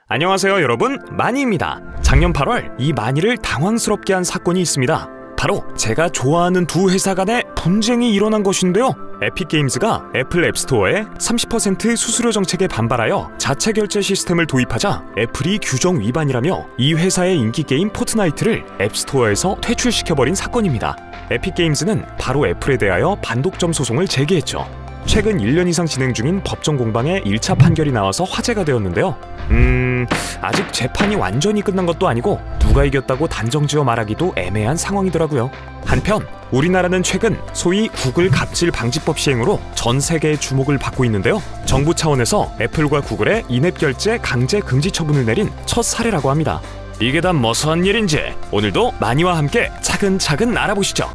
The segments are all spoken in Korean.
안녕하세요 여러분, 마니입니다. 작년 8월 이 마니를 당황스럽게 한 사건이 있습니다. 바로 제가 좋아하는 두 회사 간의 분쟁이 일어난 것인데요. 에픽게임즈가 애플 앱스토어에 30% 수수료 정책에 반발하여 자체 결제 시스템을 도입하자 애플이 규정 위반이라며 이 회사의 인기 게임 포트나이트를 앱스토어에서 퇴출시켜버린 사건입니다. 에픽게임즈는 바로 애플에 대하여 반독점 소송을 제기했죠. 최근 1년 이상 진행 중인 법정 공방에 1차 판결이 나와서 화제가 되었는데요. 아직 재판이 완전히 끝난 것도 아니고 누가 이겼다고 단정지어 말하기도 애매한 상황이더라고요. 한편 우리나라는 최근 소위 구글 갑질 방지법 시행으로 전 세계의 주목을 받고 있는데요. 정부 차원에서 애플과 구글의 인앱 결제 강제 금지 처분을 내린 첫 사례라고 합니다. 이게 다 무슨 일인지 오늘도 마니와 함께 차근차근 알아보시죠.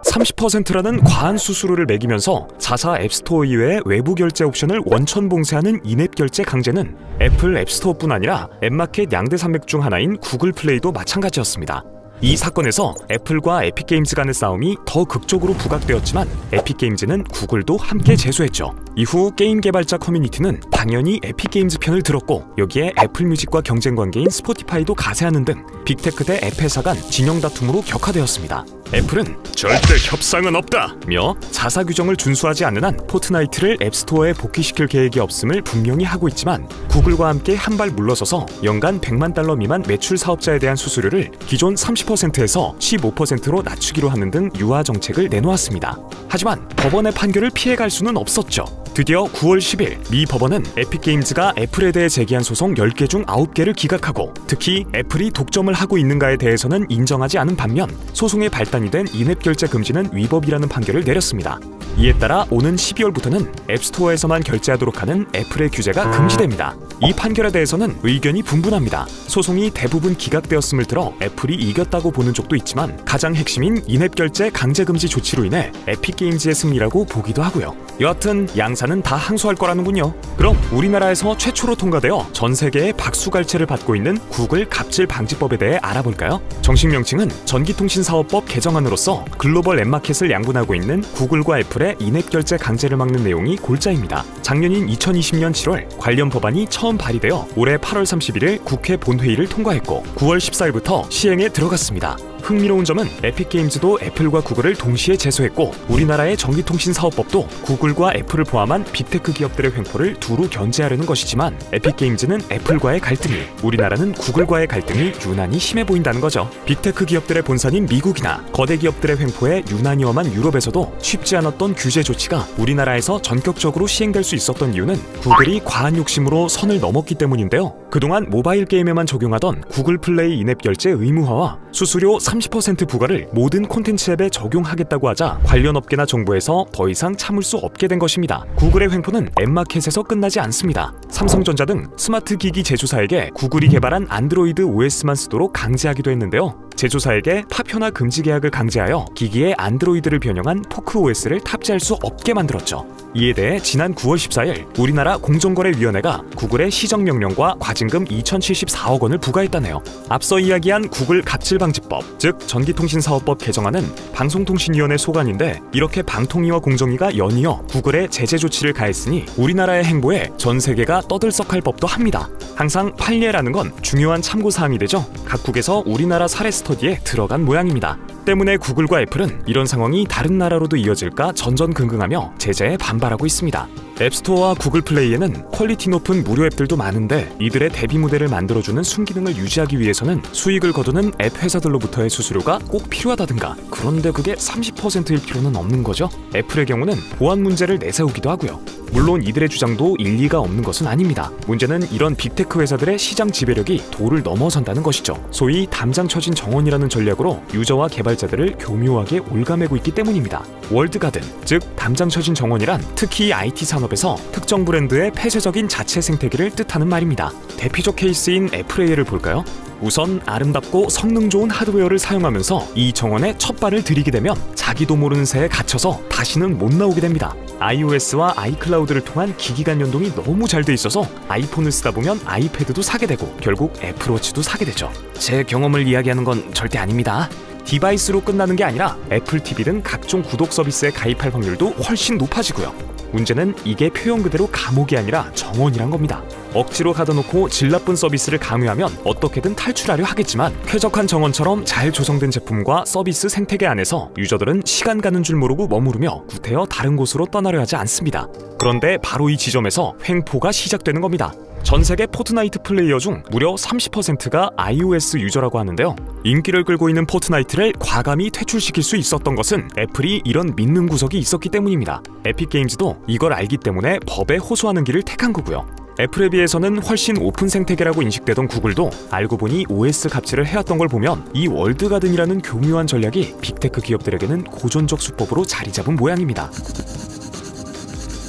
30%라는 과한 수수료를 매기면서 자사 앱스토어 이외의 외부 결제 옵션을 원천 봉쇄하는 인앱 결제 강제는 애플 앱스토어뿐 아니라 앱마켓 양대 산맥 중 하나인 구글 플레이도 마찬가지였습니다. 이 사건에서 애플과 에픽게임즈 간의 싸움이 더 극적으로 부각되었지만 에픽게임즈는 구글도 함께 제소했죠. 이후 게임 개발자 커뮤니티는 당연히 에픽게임즈 편을 들었고 여기에 애플뮤직과 경쟁 관계인 스포티파이도 가세하는 등 빅테크 대 앱 회사 간 진영 다툼으로 격화되었습니다. 애플은 절대 협상은 없다며 자사 규정을 준수하지 않는 한 포트나이트를 앱스토어에 복귀시킬 계획이 없음을 분명히 하고 있지만 구글과 함께 한 발 물러서서 연간 100만 달러 미만 매출 사업자에 대한 수수료를 기존 30%에서 15%로 낮추기로 하는 등 유화 정책을 내놓았습니다. 하지만 법원의 판결을 피해갈 수는 없었죠. 드디어 9월 10일 미 법원은 에픽게임즈가 애플에 대해 제기한 소송 10개 중 9개를 기각하고 특히 애플이 독점을 하고 있는가에 대해서는 인정하지 않은 반면 소송의 발단이 된 인앱 결제 금지는 위법이라는 판결을 내렸습니다. 이에 따라 오는 12월부터는 앱스토어에서만 결제하도록 하는 애플의 규제가 금지됩니다. 이 판결에 대해서는 의견이 분분합니다. 소송이 대부분 기각되었음을 들어 애플이 이겼다고 보는 쪽도 있지만 가장 핵심인 인앱 결제 강제 금지 조치로 인해 에픽게임즈의 승리라고 보기도 하고요. 여하튼 양사는 다 항소할 거라는군요. 그럼 우리나라에서 최초로 통과되어 전 세계의 박수갈채를 받고 있는 구글 갑질 방지법에 대해 알아볼까요? 정식 명칭은 전기통신사업법 개정안으로서 글로벌 앱마켓을 양분하고 있는 구글과 애플의 인앱 결제 강제를 막는 내용이 골자입니다. 작년인 2020년 7월 관련 법안이 처음 발의되어 올해 8월 31일 국회 본회의를 통과했고 9월 14일부터 시행에 들어갔습니다. 흥미로운 점은 에픽게임즈도 애플과 구글을 동시에 제소했고 우리나라의 전기통신사업법도 구글과 애플을 포함한 빅테크 기업들의 횡포를 두루 견제하려는 것이지만 에픽게임즈는 애플과의 갈등이, 우리나라는 구글과의 갈등이 유난히 심해 보인다는 거죠. 빅테크 기업들의 본산인 미국이나 거대 기업들의 횡포에 유난히 험한 유럽에서도 쉽지 않았던 규제 조치가 우리나라에서 전격적으로 시행될 수 있었던 이유는 구글이 과한 욕심으로 선을 넘었기 때문인데요. 그동안 모바일 게임에만 적용하던 구글 플레이 인앱 결제 의무화와 수수료 30% 부과를 모든 콘텐츠 앱에 적용하겠다고 하자 관련 업계나 정부에서 더 이상 참을 수 없게 된 것입니다. 구글의 횡포는 앱마켓에서 끝나지 않습니다. 삼성전자 등 스마트 기기 제조사에게 구글이 개발한 안드로이드 OS만 쓰도록 강제하기도 했는데요. 제조사에게 파편화 금지 계약을 강제하여 기기에 안드로이드를 변형한 포크 OS를 탑재할 수 없게 만들었죠. 이에 대해 지난 9월 14일 우리나라 공정거래위원회가 구글의 시정명령과 과징금 2,074억 원을 부과했다네요. 앞서 이야기한 구글 갑질방지법, 즉 전기통신사업법 개정안은 방송통신위원회 소관인데 이렇게 방통위와 공정위가 연이어 구글에 제재 조치를 가했으니 우리나라의 행보에 전 세계가 떠들썩할 법도 합니다. 항상 판례라는 건 중요한 참고사항이 되죠. 각국에서 우리나라 사례 스터디에 들어간 모양입니다. 때문에 구글과 애플은 이런 상황이 다른 나라로도 이어질까 전전긍긍하며 제재에 반발하고 있습니다. 앱스토어와 구글 플레이에는 퀄리티 높은 무료 앱들도 많은데 이들의 대비 모델을 만들어주는 순기능을 유지하기 위해서는 수익을 거두는 앱 회사들로부터의 수수료가 꼭 필요하다든가 그런데 그게 30%일 필요는 없는 거죠. 애플의 경우는 보안 문제를 내세우기도 하고요. 물론 이들의 주장도 일리가 없는 것은 아닙니다. 문제는 이런 빅테크 회사들의 시장 지배력이 도를 넘어선다는 것이죠. 소위 담장 처진 정원이라는 전략으로 유저와 개발자들을 교묘하게 올가매고 있기 때문입니다. 월드가든, 즉 담장 처진 정원이란 특히 IT 산업에서 특정 브랜드의 폐쇄적인 자체 생태계를 뜻하는 말입니다. 대표적 케이스인 애플의 예를 볼까요? 우선 아름답고 성능 좋은 하드웨어를 사용하면서 이 정원에 첫 발을 들이게 되면 자기도 모르는 새에 갇혀서 다시는 못 나오게 됩니다. iOS와 아이클라우드를 통한 기기 간 연동이 너무 잘 돼 있어서 아이폰을 쓰다 보면 아이패드도 사게 되고 결국 애플워치도 사게 되죠. 제 경험을 이야기하는 건 절대 아닙니다. 디바이스로 끝나는 게 아니라 애플 TV 등 각종 구독 서비스에 가입할 확률도 훨씬 높아지고요. 문제는 이게 표현 그대로 감옥이 아니라 정원이란 겁니다. 억지로 가둬놓고 질 나쁜 서비스를 강요하면 어떻게든 탈출하려 하겠지만 쾌적한 정원처럼 잘 조성된 제품과 서비스 생태계 안에서 유저들은 시간 가는 줄 모르고 머무르며 구태여 다른 곳으로 떠나려 하지 않습니다. 그런데 바로 이 지점에서 횡포가 시작되는 겁니다. 전 세계 포트나이트 플레이어 중 무려 30%가 iOS 유저라고 하는데요. 인기를 끌고 있는 포트나이트를 과감히 퇴출시킬 수 있었던 것은 애플이 이런 믿는 구석이 있었기 때문입니다. 에픽게임즈도 이걸 알기 때문에 법에 호소하는 길을 택한 거고요. 애플에 비해서는 훨씬 오픈 생태계라고 인식되던 구글도 알고 보니 OS 갑질을 해왔던 걸 보면 이 월드가든이라는 교묘한 전략이 빅테크 기업들에게는 고전적 수법으로 자리 잡은 모양입니다.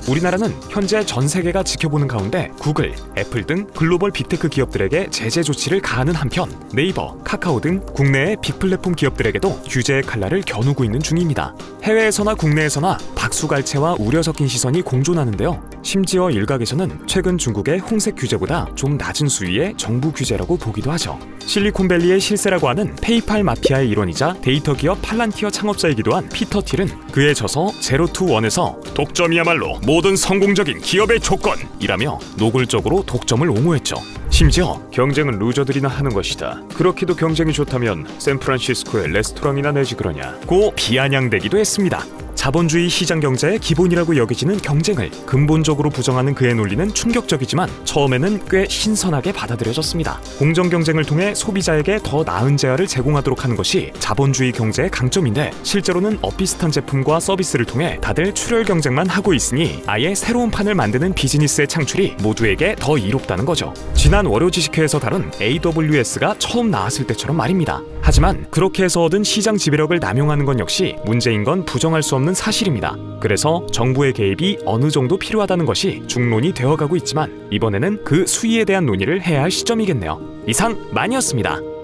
우리나라는 현재 전 세계가 지켜보는 가운데 구글, 애플 등 글로벌 빅테크 기업들에게 제재 조치를 가하는 한편 네이버, 카카오 등 국내의 빅플랫폼 기업들에게도 규제의 칼날을 겨누고 있는 중입니다. 해외에서나 국내에서나 박수갈채와 우려 섞인 시선이 공존하는데요. 심지어 일각에서는 최근 중국의 홍색 규제보다 좀 낮은 수위의 정부 규제라고 보기도 하죠. 실리콘밸리의 실세라고 하는 페이팔 마피아의 일원이자 데이터 기업 팔란티어 창업자이기도 한 피터 틸은 그의 저서 제로 투 원에서 독점이야말로 모든 성공적인 기업의 조건이라며 노골적으로 독점을 옹호했죠. 심지어 경쟁은 루저들이나 하는 것이다. 그렇게도 경쟁이 좋다면 샌프란시스코의 레스토랑이나 내지 그러냐고 비아냥대기도 했습니다. 자본주의 시장 경제의 기본이라고 여겨지는 경쟁을 근본적으로 부정하는 그의 논리는 충격적이지만 처음에는 꽤 신선하게 받아들여졌습니다. 공정 경쟁을 통해 소비자에게 더 나은 제한을 제공하도록 하는 것이 자본주의 경제의 강점인데 실제로는 엇비슷한 제품과 서비스를 통해 다들 출혈 경쟁만 하고 있으니 아예 새로운 판을 만드는 비즈니스의 창출이 모두에게 더 이롭다는 거죠. 지난 월요 지식회에서 다룬 AWS가 처음 나왔을 때처럼 말입니다. 하지만 그렇게 해서 얻은 시장 지배력을 남용하는 건 역시 문제인 건 부정할 수 없는 사실입니다. 그래서 정부의 개입이 어느 정도 필요하다는 것이 중론이 되어가고 있지만 이번에는 그 수위에 대한 논의를 해야 할 시점이겠네요. 이상 마니였습니다.